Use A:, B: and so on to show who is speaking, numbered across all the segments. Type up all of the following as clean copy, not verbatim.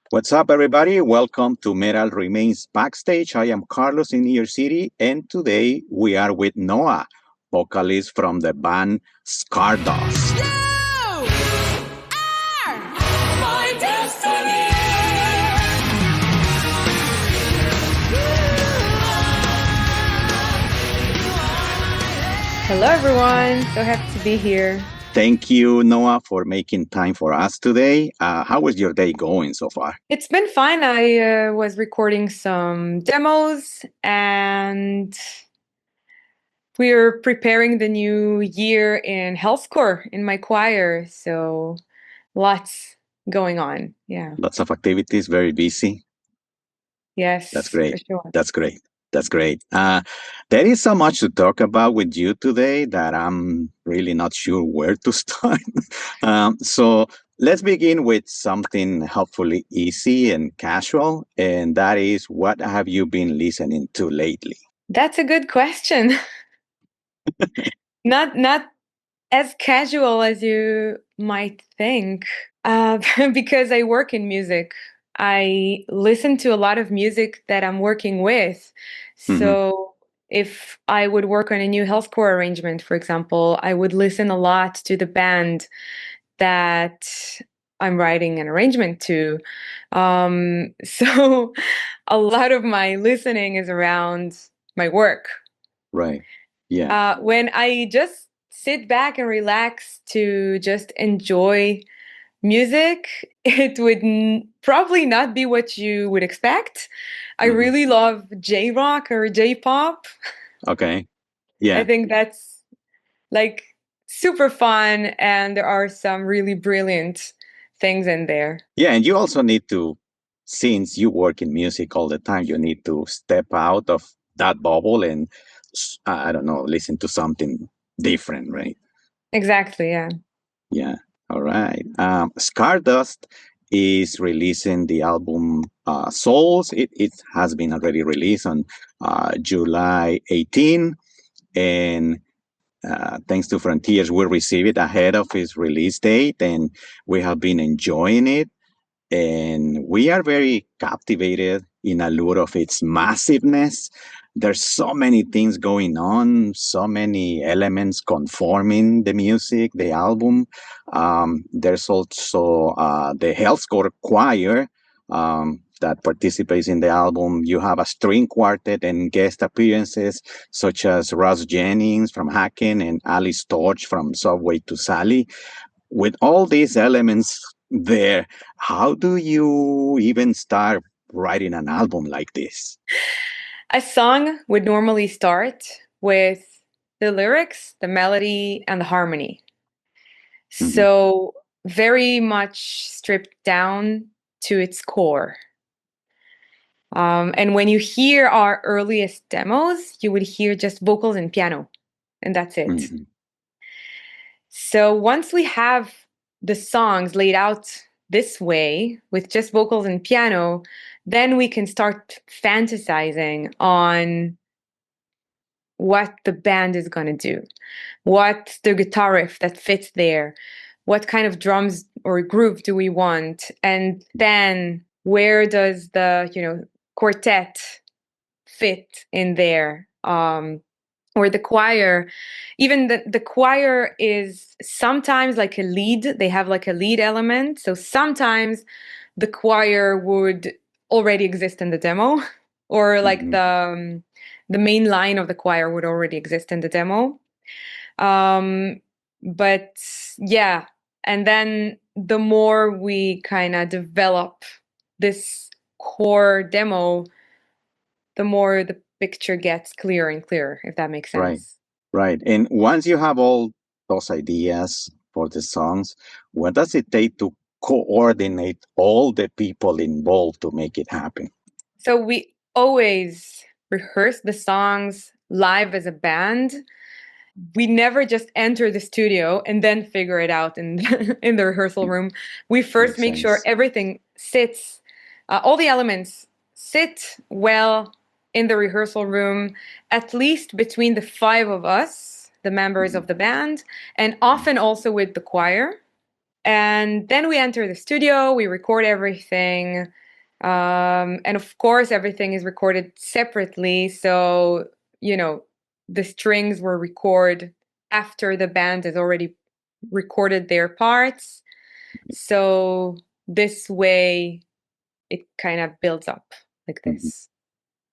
A: What's up, everybody? Welcome to Metal Remains Backstage. I am Carlos in New York City, and today we are with Noa, vocalist from the band Scardust.
B: Hello, everyone. So happy to be here.
A: Thank you, Noa, for making time for us today. How is your day going so far?
B: It's been fine. I was recording some demos and we're preparing the new year in Hellscore in my choir. So lots going on. Yeah.
A: Lots of activities, very busy.
B: Yes.
A: That's great.
B: For sure.
A: That's great. That's great. There is so much to talk about with you today that I'm really not sure where to start. So let's begin with something hopefully easy and casual, and that is, what have you been listening to lately?
B: That's a good question. Not as casual as you might think, because I work in music. I listen to a lot of music that I'm working with. So if I would work on a new healthcore arrangement, for example, I would listen a lot to the band that I'm writing an arrangement to. So a lot of my listening is around my work.
A: Right. Yeah.
B: When I just sit back and relax to just enjoy music, it would probably not be what you would expect. I really love J-rock or J-pop.
A: Okay. Yeah.
B: I think that's like super fun, and there are some really brilliant things in there.
A: Yeah, and you also need to, since you work in music all the time, you need to step out of that bubble and, I don't know, listen to something different, right?
B: Exactly, yeah.
A: Yeah. All right. Scardust is releasing the album Souls. It has been already released on July 18, and thanks to Frontiers, we received it ahead of its release date, and we have been enjoying it. And we are very captivated in allure of its massiveness. There's so many things going on, so many elements conforming the music, the album. There's also the Hellscore Choir that participates in the album. You have a string quartet and guest appearances such as Russ Jennings from Hacken and Alice Torch from Subway to Sally. With all these elements there, how do you even start writing an album like this?
B: A song would normally start with the lyrics, the melody, and the harmony. So very much stripped down to its core. And when you hear our earliest demos, you would hear just vocals and piano, and that's it. So once we have the songs laid out this way with just vocals and piano, then we can start fantasizing on what the band is going to do, what the guitar riff that fits there, what kind of drums or groove do we want, and then where does the quartet fit in there, or the choir. Even the choir is sometimes like a lead. They have like a lead element. So sometimes the choir would already exist in the demo, or like the main line of the choir would already exist in the demo. But yeah, and then the more we kind of develop this core demo, the more the picture gets clearer and clearer, if that makes sense.
A: Right. And once you have all those ideas for the songs, what does it take to coordinate all the people involved to make it happen?
B: So we always rehearse the songs live as a band. We never just enter the studio and then figure it out in in the rehearsal room. We first make sure everything sits, all the elements sit well in the rehearsal room, at least between the five of us, the members of the band, and often also with the choir. And then we enter the studio, we record everything. And of course, everything is recorded separately. So, the strings were recorded after the band has already recorded their parts. So this way, it kind of builds up like
A: Mhm.
B: this.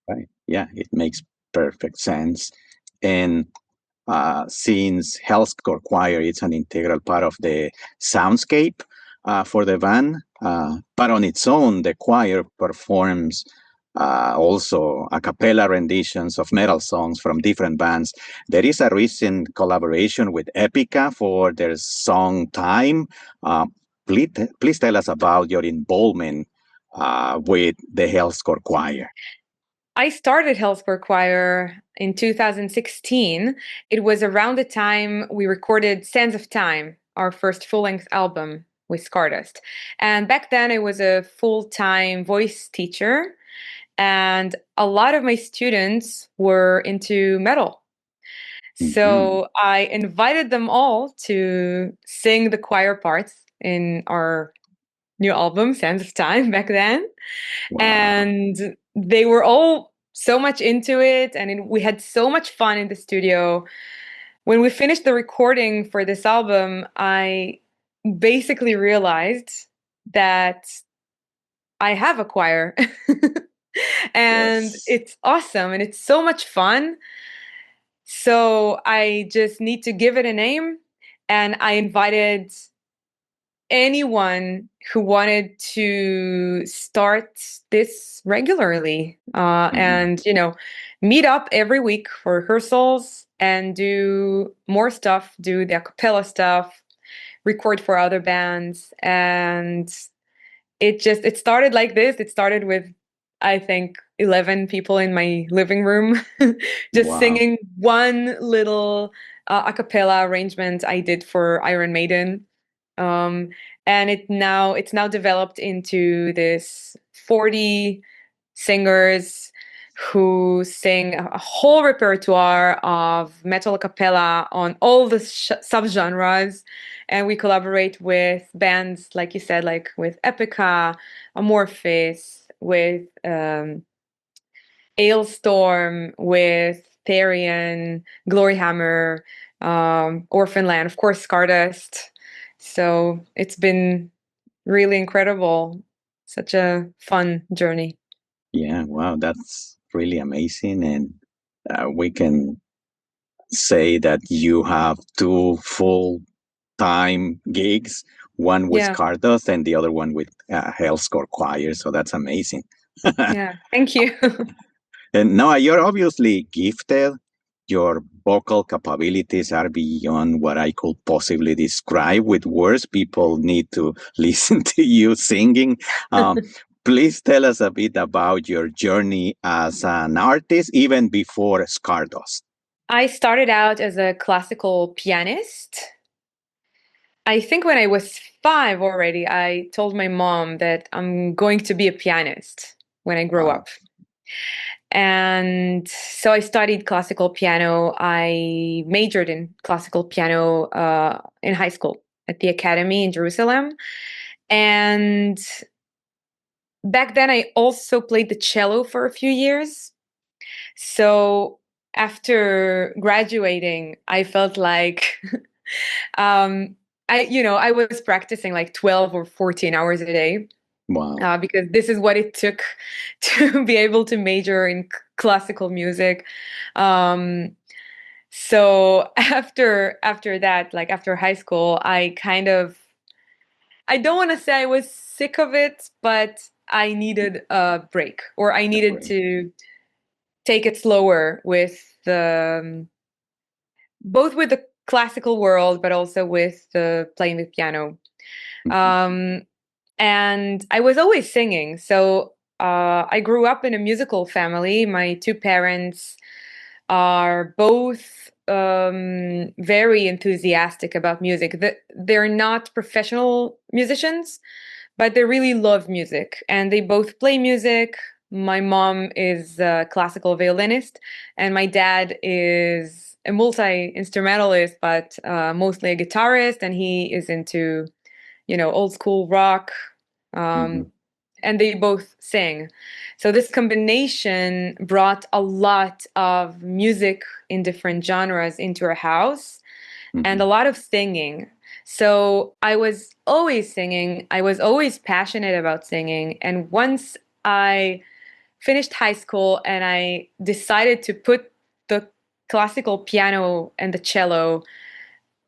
A: Right. Yeah, it makes perfect sense. And since Hellscore Choir is an integral part of the soundscape for the band, but on its own, the choir performs also a cappella renditions of metal songs from different bands. There is a recent collaboration with Epica for their song Time. Uh, please tell us about your involvement with the Hellscore Choir.
B: I started Hellscore Choir in 2016. It was around the time we recorded Sands of Time, our first full-length album with Scardust. And back then I was a full-time voice teacher, and a lot of my students were into metal.
A: Mhm.
B: So I invited them all to sing the choir parts in our new album, Sands of Time, back then.
A: Wow.
B: And they were all so much into it, and we had so much fun in the studio. When we finished the recording for this album, I basically realized that I have a choir. And
A: Yes.
B: it's awesome and it's so much fun. So I just need to give it a name. And I invited anyone who wanted to start this regularly,
A: Mhm.
B: and meet up every week for rehearsals and do more stuff, do the a cappella stuff, record for other bands. And it started like this. It started with, I think, 11 people in my living room just
A: Wow.
B: singing one little a cappella arrangement I did for Iron Maiden. um, and it's now developed into this 40 singers who sing a whole repertoire of metal a cappella on all the subgenres. And we collaborate with bands, like you said, like with Epica, Amorphis, with Ailstorm, with Therian, Gloryhammer, Orphanland, of course, Scardust. So it's been really incredible. Such a fun journey.
A: Yeah, wow, that's really amazing. And we can say that you have two full-time gigs, one with
B: Yeah,
A: Scardust and the other one with Hellscore Choir. So that's amazing.
B: yeah. Thank you.
A: And Noah, you're obviously gifted. Your vocal capabilities are beyond what I could possibly describe with words. People need to listen to you singing. Um, please tell us a bit about your journey as an artist, even before Scardust.
B: I started out as a classical pianist. I think when I was 5 already, I told my mom that I'm going to be a pianist when I grow
A: Wow.
B: up. And so I studied classical piano. I majored in classical piano in high school at the academy in Jerusalem. And back then, I also played the cello for a few years. So after graduating, I felt like um, I was practicing like 12 or 14 hours a day,
A: Wow.
B: because this is what it took to be able to major in classical music. Um, so after that, like after high school, I don't want to say I was sick of it, but I needed a break, or I
A: A
B: needed
A: break.
B: to take it slower with the both with the classical world, but also with the playing the piano.
A: Mhm.
B: Um, and I was always singing. So I grew up in a musical family. My two parents are both very enthusiastic about music. They're not professional musicians, but they really love music, and they both play music. My mom is a classical violinist, and my dad is a multi-instrumentalist, but mostly a guitarist, and he is into, old school rock.
A: Hmm.
B: Um, and they both sing. So this combination brought a lot of music in different genres into our house and
A: Hmm.
B: a lot of singing. So I was always singing. I was always passionate about singing. And once I finished high school and I decided to put the classical piano and the cello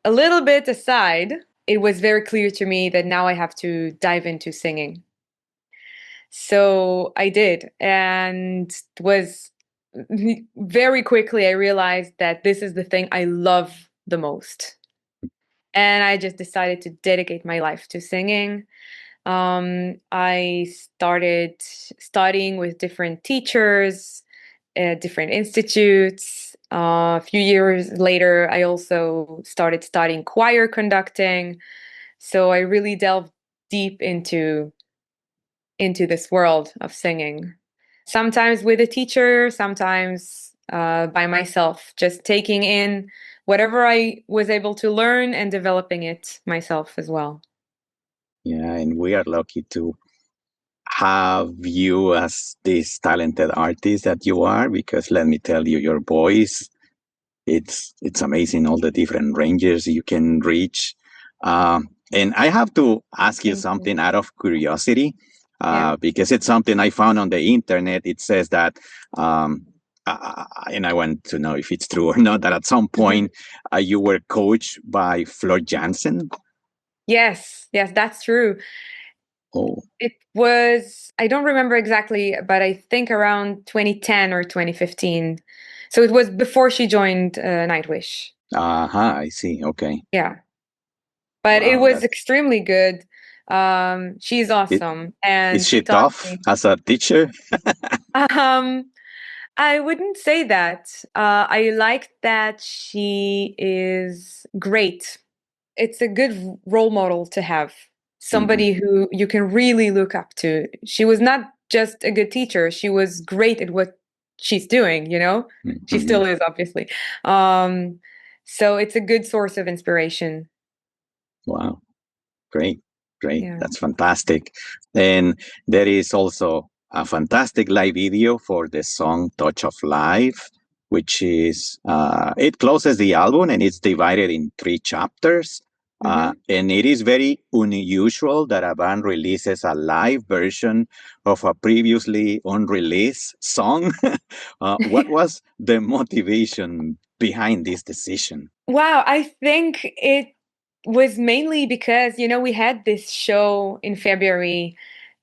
B: a little bit aside, it was very clear to me that now I have to dive into singing. So I did, and was very quickly I realized that this is the thing I love the most. And I just decided to dedicate my life to singing. I started studying with different teachers at different institutes. A few years later, I also started studying choir conducting. So I really delved deep into this world of singing. Sometimes with a teacher, sometimes by myself, just taking in whatever I was able to learn and developing it myself as well.
A: Yeah, and we are lucky to have you as this talented artist that you are, because let me tell you, your voice, it's amazing, all the different ranges you can reach. And I have to ask you
B: Thank you.
A: something out of curiosity,
B: Yeah.
A: because it's something I found on the internet. It says that, and I want to know if it's true or not, that at some point you were coached by Flor Jansen.
B: Yes, yes, that's true.
A: Oh,
B: It was, I don't remember exactly, but I think around 2010 or 2015. So it was before she joined Nightwish.
A: aha, I see. Okay.
B: Yeah. But it
A: Wow,
B: was
A: that's
B: extremely good. She's
A: it.
B: awesome.
A: Is
B: And
A: she
B: she taught
A: tough
B: me.
A: as a teacher?
B: Um, I wouldn't say that. I like that she is great. It's a good role model to have.
A: Hmm.
B: Somebody who you can really look up to. She was not just a good teacher, she was great at what she's doing. She
A: Hmm.
B: still is, obviously. Um, so it's a good source of inspiration.
A: Wow. Great, great.
B: Yeah.
A: That's fantastic. And there is also a fantastic live video for the song Touch of Life, which is, it closes the album and it's divided in three chapters.
B: Hmm.
A: And it is very unusual that a band releases a live version of a previously unreleased song. What was the motivation behind this decision?
B: Wow, I think it was mainly because, we had this show in February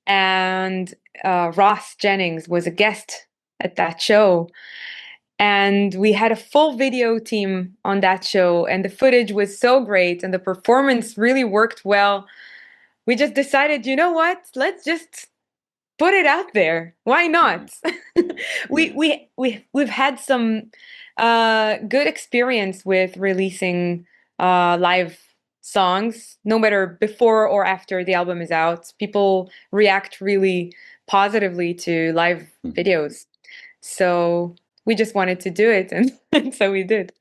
B: and Ross Jennings was a guest at that show. And we had a full video team on that show, and the footage was so great, and the performance really worked well. We just decided, you know what? Let's just put it out there. Why
A: Mhm.
B: not? we
A: Yeah.
B: we we we've had some good experience with releasing live songs, no matter before or after the album is out. People react really positively to live
A: Mhm.
B: videos. So we just wanted to do it, and, and so we did.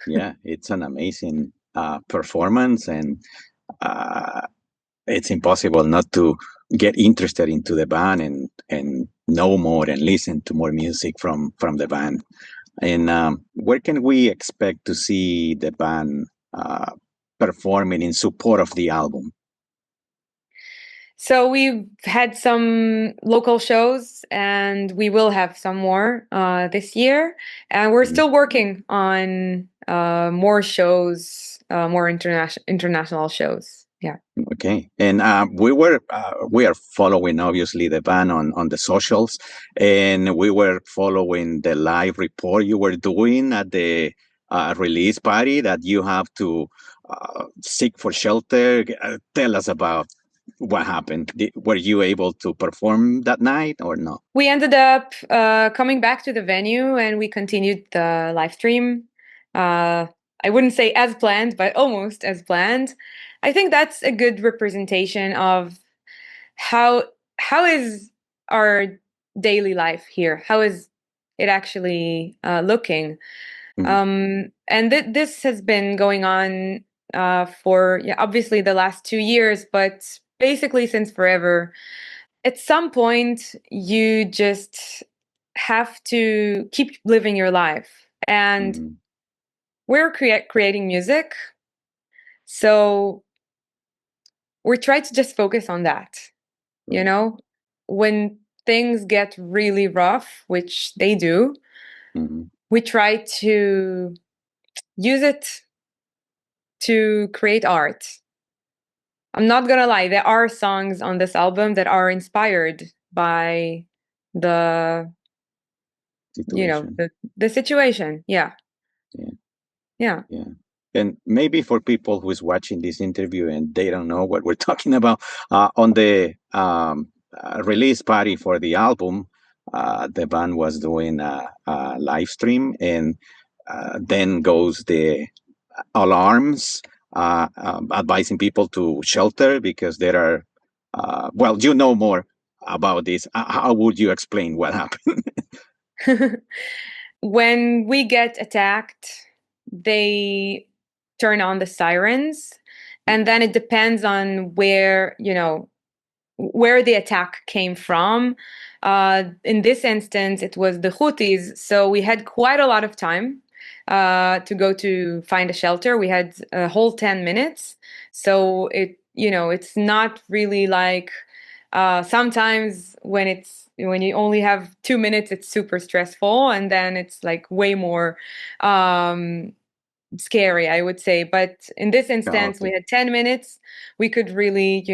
A: Yeah, it's an amazing performance, and uh, it's impossible not to get interested into the band and know more and listen to more music from the band. And where can we expect to see the band performing in support of the album?
B: So we've had some local shows, and we will have some more this year. And we're
A: Mhm.
B: still working on more shows, more international shows. Yeah.
A: Okay, and we are following obviously the band on the socials, and we were following the live report you were doing at the release party that you have to seek for shelter. Tell us about what happened. Were you able to perform that night or no?
B: We ended up coming back to the venue, and we continued the live stream. Uh, I wouldn't say as planned, but almost as planned. I think that's a good representation of how how is our daily life here? How is it actually looking?
A: Mm,
B: And this has been going on for, yeah, obviously the last 2 years, but basically since forever. At some point, you just have to keep living your life. And
A: mm,
B: we're creating music, so we try to just focus on that. You
A: right.
B: know, when things get really rough, which they do,
A: Mhm,
B: we try to use it to create art. I'm not gonna lie, there are songs on this album that are inspired by the,
A: situation.
B: the situation. Yeah.
A: Yeah,
B: Yeah.
A: yeah. And maybe for people who is watching this interview and they don't know what we're talking about, on the release party for the album, the band was doing a live stream, and then goes the alarms advising people to shelter because there are, well, you know more about this. How would you explain what happened?
B: When we get attacked, they turn on the sirens, and then it depends on where the attack came from. In this instance, it was the Houthis, so we had quite a lot of time to go to find a shelter. We had a whole 10 minutes, so it's not really like sometimes when you only have 2 minutes, it's super stressful, and then it's like way more um, scary, I would say. But in this instance, we
A: Chaotic.
B: had 10 minutes. We could really,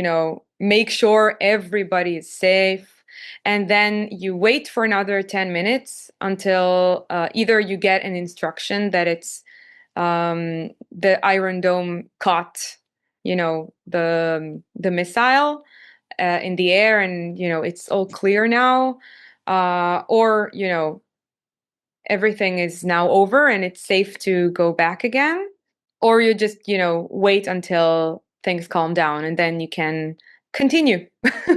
B: make sure everybody is safe. And then you wait for another 10 minutes until either you get an instruction that it's the Iron Dome caught, the missile in the air, and, it's all clear now. Or, everything is now over and it's safe to go back again, or you just wait until things calm down and then you can continue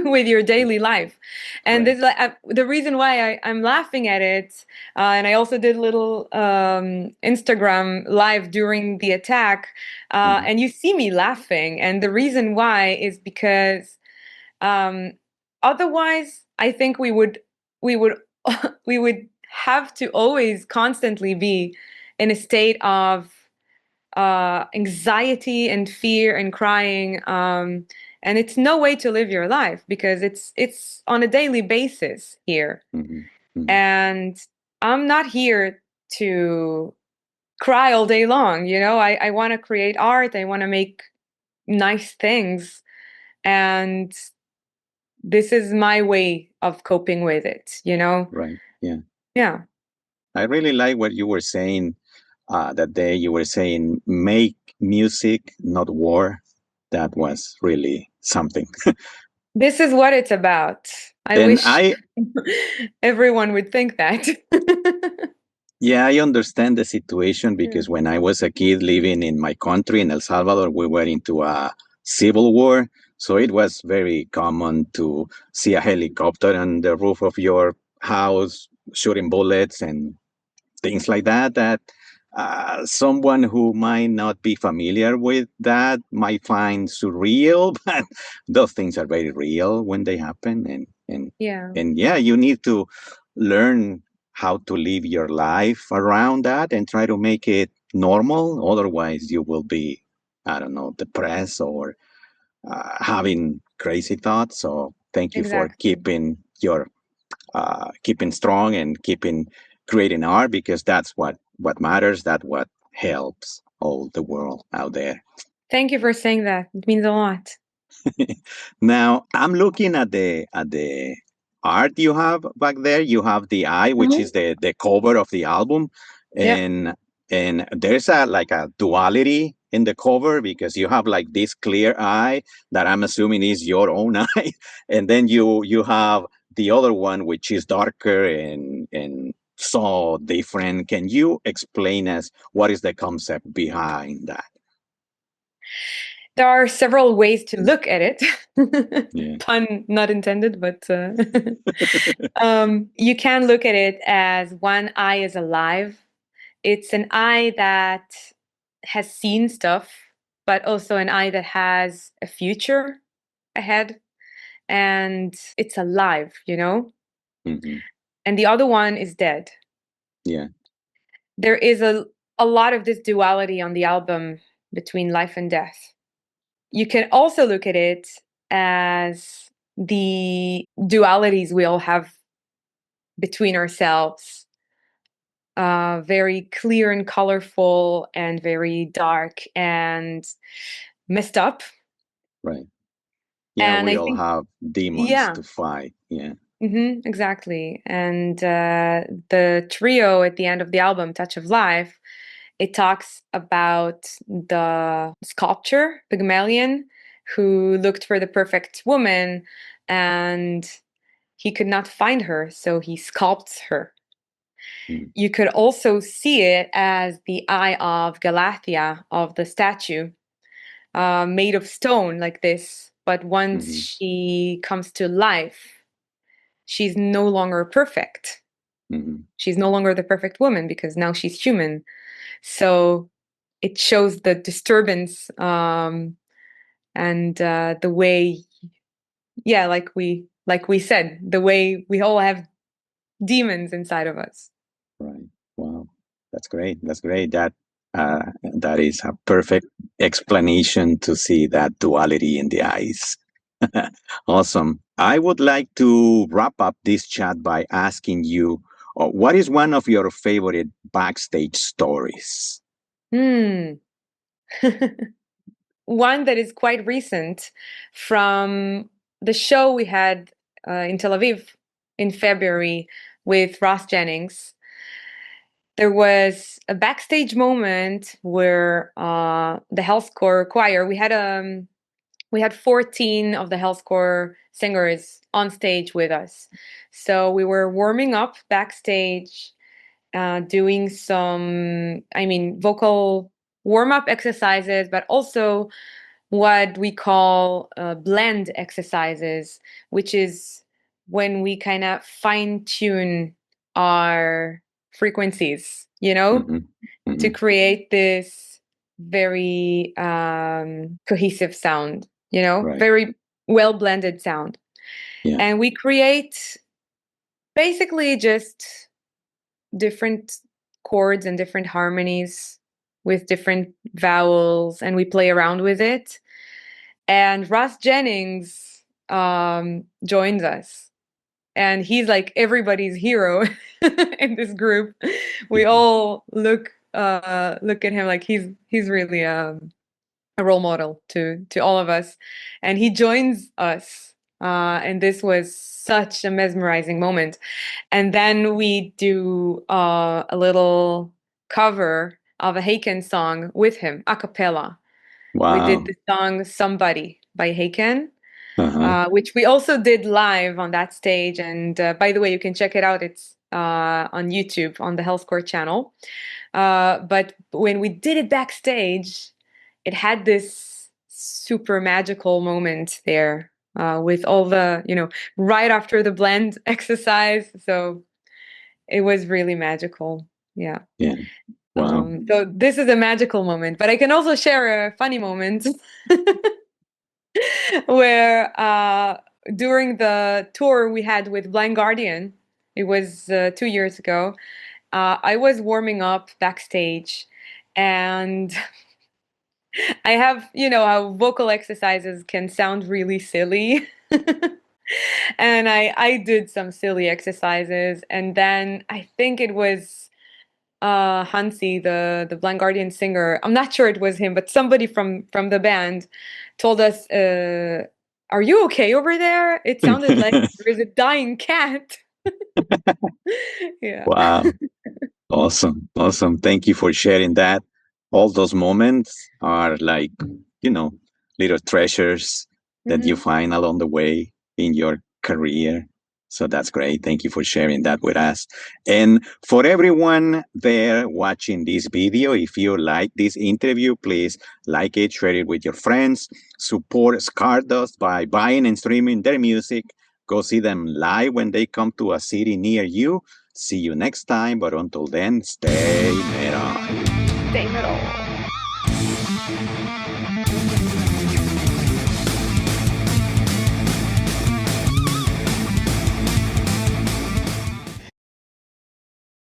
B: with your daily life. And
A: Right.
B: this like the reason why I'm laughing at it, and I also did a little Instagram live during the attack,
A: Mhm.
B: and you see me laughing, and the reason why is because um, otherwise I think we would we would have to always constantly be in a state of anxiety and fear and crying, and it's no way to live your life because it's on a daily basis here.
A: Mhm. Mhm.
B: And I'm not here to cry all day long. I want to create art, I want to make nice things, and this is my way of coping with it.
A: Right. Yeah.
B: Yeah.
A: I really like what you were saying that day. You were saying, make music, not war. That was really something.
B: This is what it's about. I
A: And
B: wish everyone would think that.
A: yeah, I understand the situation
B: Yeah.
A: because when I was a kid living in my country, in El Salvador, we were into a civil war. So it was very common to see a helicopter on the roof of your house shooting bullets and things like that. That someone who might not be familiar with that might find surreal, but those things are very real when they happen.
B: Yeah,
A: And yeah, you need to learn how to live your life around that and try to make it normal. Otherwise, you will be, I don't know, depressed or having crazy thoughts. So thank you for
B: exactly.
A: keeping strong and keeping creating art because that's what matters. That's what helps all the world out there.
B: Thank you for saying that. It means a lot.
A: Now I'm looking at the art you have back there. You have the eye, which is
B: Mhm.
A: the cover of the album,
B: Yep.
A: and there's a like a duality in the cover because you have like this clear eye that I'm assuming is your own eye, and then you have the other one which is darker and so different. Can you explain us what is the concept behind that?
B: There are several ways to look at it.
A: Yeah.
B: Pun not intended, but you can look at it as one eye is alive. It's an eye that has seen stuff, but also an eye that has a future ahead, and it's alive, you know?
A: Hmm.
B: And the other one is dead.
A: Yeah.
B: There is a lot of this duality on the album between life and death. You can also look at it as the dualities we all have between ourselves, very clear and colorful, and very dark and messed up.
A: Right. Yeah,
B: And
A: we
B: I
A: all
B: think,
A: have demons
B: yeah,
A: to fight. Yeah.
B: exactly. And the trio at the end of the album, Touch of Life, it talks about the sculptor, Pygmalion, who looked for the perfect woman and he could not find her, so he sculpts her.
A: Mm-hmm.
B: You could also see it as the eye of Galathea, of the statue, made of stone like this. But once
A: Mm-hmm.
B: she comes to life, she's no longer perfect.
A: Mm-hmm.
B: She's no longer the perfect woman because now she's human. So it shows the disturbance, and the way, yeah, like we said, the way we all have demons inside of us.
A: Right. Wow. That's great. That's great. That is a perfect explanation to see that duality in the eyes. Awesome. I would like to wrap up this chat by asking you, what is one of your favorite backstage stories?
B: Hmm. One that is quite recent from the show we had in Tel Aviv in February with Ross Jennings. There was a backstage moment where the Hellscore Choir, we had 14 of the Hellscore singers on stage with us. So we were warming up backstage, doing some, vocal warm up exercises, but also what we call blend exercises, which is when we kind of fine tune our frequencies,
A: Mm-hmm.
B: to
A: Mm-hmm.
B: create this very cohesive sound,
A: Right.
B: very well blended sound.
A: Yeah.
B: And we create basically just different chords and different harmonies with different vowels, and we play around with it. And Ross Jennings joins us, and he's like everybody's hero in this group. We
A: Mm-hmm.
B: all look at him like he's really a role model to all of us, and he joins us. And this was such a mesmerizing moment. And then we do a little cover of a Haken song with him, a cappella. We did
A: Wow.
B: the song "Somebody" by Haken,
A: Uh-huh.
B: which we also did live on that stage. And by the way, you can check it out. It's on YouTube on the Hellscore channel. But when we did it backstage, it had this super magical moment there, with all the, right after the blend exercise. So it was really magical. Yeah.
A: Yeah. Wow.
B: So this is a magical moment, but I can also share a funny moment where during the tour we had with Blind Guardian, it was 2 years ago. I was warming up backstage, and I have, how vocal exercises can sound really silly. And I did some silly exercises, and then I think it was Hansi, the Blind Guardian singer. I'm not sure it was him, but somebody from the band told us, "Are you okay over there? It sounded like there is a dying cat." Yeah.
A: Wow. Awesome. Awesome. Thank you for sharing that. All those moments are like, you know, little treasures that you
B: Hmm.
A: find along the way in your career. So that's great. Thank you for sharing that with us. And for everyone there watching this video, if you like this interview, please like it, share it with your friends, support Scardust by buying and streaming their music. Go see them live when they come to a city near you. See you next time, but until then, stay metal.
B: Stay metal.